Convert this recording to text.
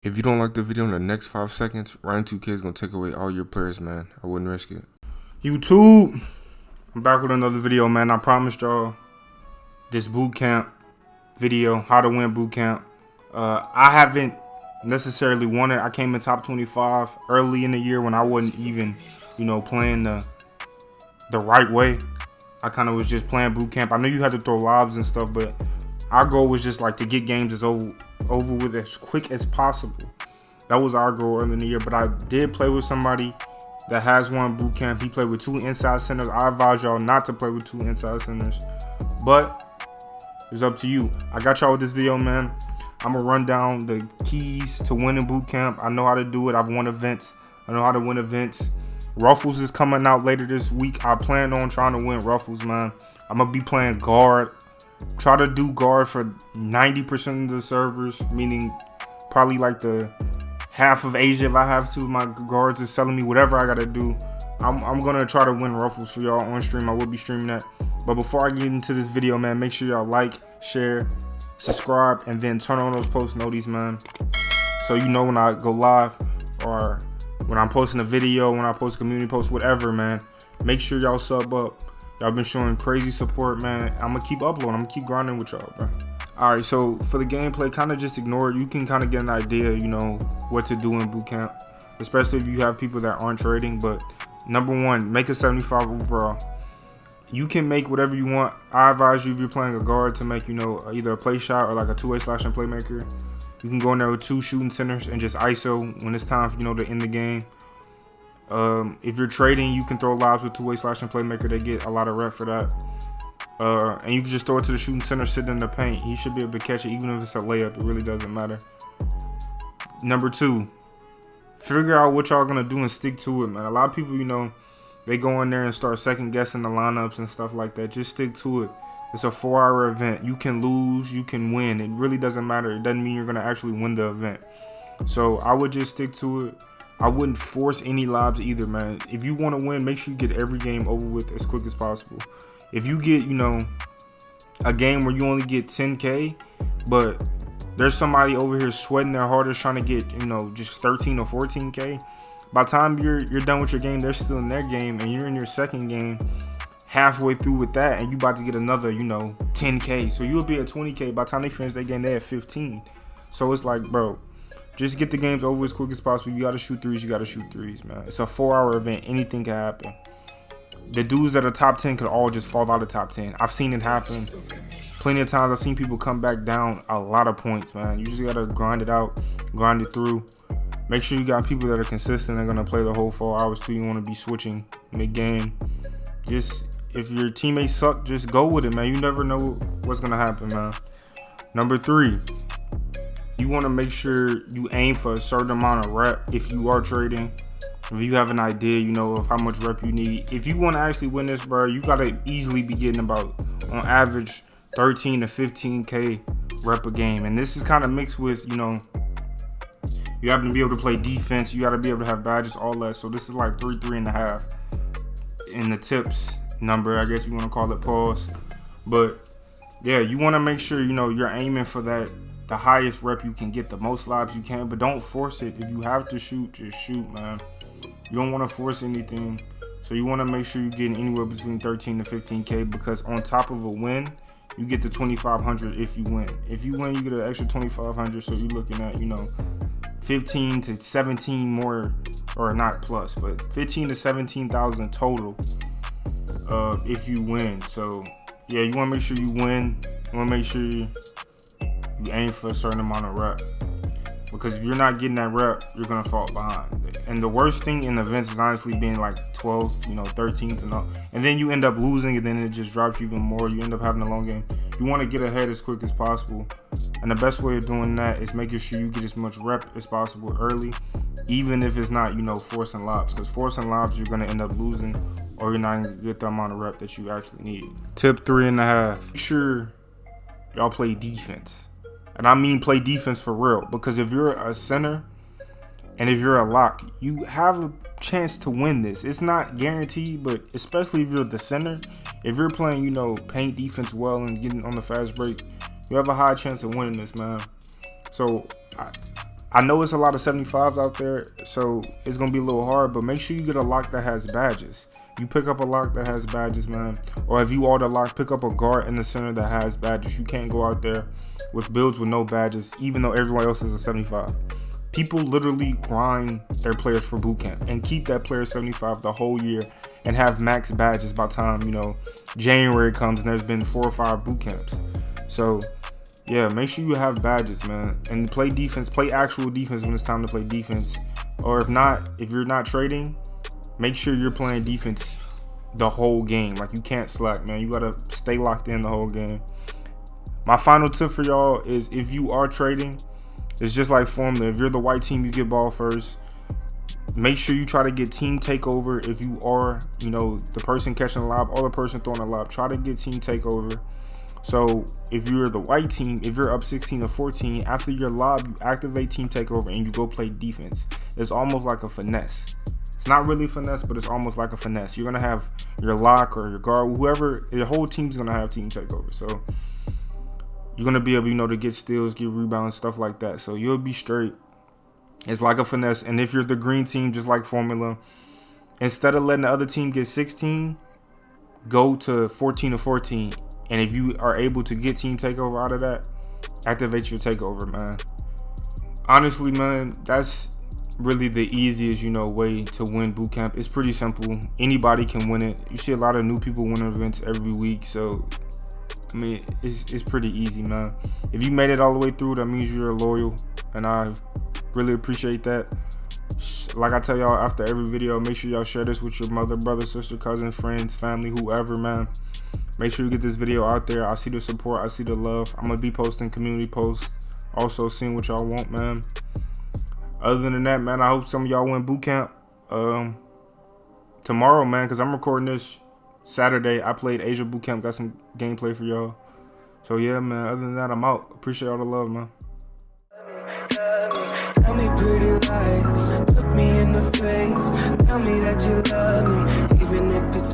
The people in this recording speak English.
If you don't like the video in the next 5 seconds, yrndj is going to take away all your players, man. I wouldn't risk it. YouTube, I'm back with another video, man. I promised y'all this boot camp video, how to win boot camp. I haven't necessarily won it. I came in top 25 early in the year when I wasn't even, playing the right way. I kind of was just playing boot camp. I know you had to throw lobs and stuff, but our goal was just like to get games as over with as quick as possible. That was our goal early in the year. But I did play with somebody that has won boot camp. He played with 2 inside centers. I advise y'all not to play with 2 inside centers, but it's up to you. I got y'all with this video, man. I'm gonna run down the keys to winning boot camp. I know how to do it. I've won events. I know how to win events. Ruffles is coming out later this week. I plan on trying to win Ruffles, man. I'm gonna be playing guard. Try to do guard for 90% of the servers, meaning probably like the half of Asia if I have to. My guards is telling me whatever I gotta do. I'm gonna try to win Ruffles for y'all on stream. I will be streaming that. But before I get into this video, man, make sure y'all like, share, subscribe, and then turn on those post notifications, man, so you know when I go live or when I'm posting a video, when I post a community post, whatever, man. Make sure y'all sub up. Y'all been showing crazy support, man. I'm gonna keep uploading. I'm gonna keep grinding with y'all, bro. All right, so for the gameplay, kind of just ignore it. You can kind of get an idea, what to do in boot camp, especially if you have people that aren't trading. But number one, make a 75 overall. You can make whatever you want. I advise you, if you're playing a guard, to make, either a play shot or like a two-way slashing playmaker. You can go in there with 2 shooting centers and just ISO when it's time for, to end the game. If you're trading, you can throw lobs with 2-way slashing playmaker. They get a lot of rep for that. And you can just throw it to the shooting center, sit in the paint. He should be able to catch it, even if it's a layup. It really doesn't matter. Number 2, figure out what y'all gonna do and stick to it, man. A lot of people, they go in there and start second guessing the lineups and stuff like that. Just stick to it. It's a 4-hour event. You can lose, you can win. It really doesn't matter. It doesn't mean you're gonna actually win the event. So I would just stick to it. I wouldn't force any lobs either, man. If you want to win, make sure you get every game over with as quick as possible. If you get, a game where you only get 10K, but there's somebody over here sweating their hardest trying to get, just 13 or 14K, by the time you're done with your game, they're still in their game, and you're in your second game halfway through with that, and you about to get another, 10K. So you'll be at 20K. By the time they finish their game, they at 15. So it's like, bro, just get the games over as quick as possible. You got to shoot threes. You got to shoot threes, man. It's a 4-hour event. Anything can happen. The dudes that are top 10 could all just fall out of top 10. I've seen it happen plenty of times. I've seen people come back down a lot of points, man. You just got to grind it out, grind it through. Make sure you got people that are consistent and going to play the whole 4 hours too. You want to be switching mid-game. Just, if your teammates suck, just go with it, man. You never know what's going to happen, man. Number 3. You want to make sure you aim for a certain amount of rep if you are trading. If you have an idea, of how much rep you need. If you want to actually win this, bro, you got to easily be getting about, on average, 13 to 15K rep a game. And this is kind of mixed with, you have to be able to play defense. You got to be able to have badges, all that. So this is like 3.5 in the tips number, I guess you want to call it, pause. But yeah, you want to make sure, you're aiming for that. The highest rep you can get, the most lobs you can, but don't force it. If you have to shoot, just shoot, man. You don't want to force anything. So you want to make sure you're getting anywhere between 13 to 15K, because on top of a win, you get the 2,500 if you win. If you win, you get an extra 2,500. So you're looking at, 15 to 17 more, or not plus, but 15 to 17,000 total if you win. So yeah, you want to make sure you win. You want to make sure you aim for a certain amount of rep, because if you're not getting that rep, you're gonna fall behind. And the worst thing in events is honestly being like 12th, 13th, and then you end up losing, and then it just drops you even more. You end up having a long game. You want to get ahead as quick as possible, and the best way of doing that is making sure you get as much rep as possible early, even if it's not, forcing lobs, because forcing lobs, you're gonna end up losing, or you're not gonna get the amount of rep that you actually need. Tip 3.5: make sure y'all play defense. And I mean play defense for real, because if you're a center and if you're a lock, you have a chance to win this. It's not guaranteed, but especially if you're the center, if you're playing, paint defense well and getting on the fast break, you have a high chance of winning this, man. So I know it's a lot of 75s out there, so it's gonna be a little hard, but make sure you get a lock that has badges. You pick up a lock that has badges, man. Or if you auto lock, pick up a guard in the center that has badges. You can't go out there with builds with no badges, even though everyone else is a 75. People literally grind their players for bootcamp and keep that player 75 the whole year and have max badges by the time, you know, January comes and there's been 4 or 5 bootcamps. So yeah, make sure you have badges, man, and play defense. Play actual defense when it's time to play defense. Or if not, if you're not trading, make sure you're playing defense the whole game. Like, you can't slack, man. You gotta stay locked in the whole game. My final tip for y'all is, if you are trading, it's just like formula. If you're the white team, you get ball first. Make sure you try to get team takeover. If you are, you know, the person catching the lob or the person throwing the lob, try to get team takeover. So if you're the white team, if you're up 16 or 14, after your lob, you activate team takeover and you go play defense. It's almost like a finesse. It's not really finesse, but it's almost like a finesse. You're gonna have your lock or your guard, whoever, your whole team's gonna have team takeover. So you're gonna be able, you know, to get steals, get rebounds, stuff like that. So you'll be straight. It's like a finesse. And if you're the green team, just like formula, instead of letting the other team get 16, go to 14 or 14. And if you are able to get team takeover out of that, activate your takeover, man. Honestly, man, that's really the easiest, you know, way to win bootcamp. It's pretty simple. Anybody can win it. You see a lot of new people win events every week. So, I mean, it's pretty easy, man. If you made it all the way through, that means you're loyal. And I really appreciate that. Like I tell y'all after every video, make sure y'all share this with your mother, brother, sister, cousin, friends, family, whoever, man. Make sure you get this video out there. I see the support. I see the love. I'm going to be posting community posts. Also seeing what y'all want, man. Other than that, man, I hope some of y'all win bootcamp tomorrow, man, because I'm recording this Saturday. I played Asia bootcamp. Got some gameplay for y'all. So, yeah, man, other than that, I'm out. Appreciate all the love, man. Tell me pretty lies. Look me in the face. Tell me that you love me, even if it's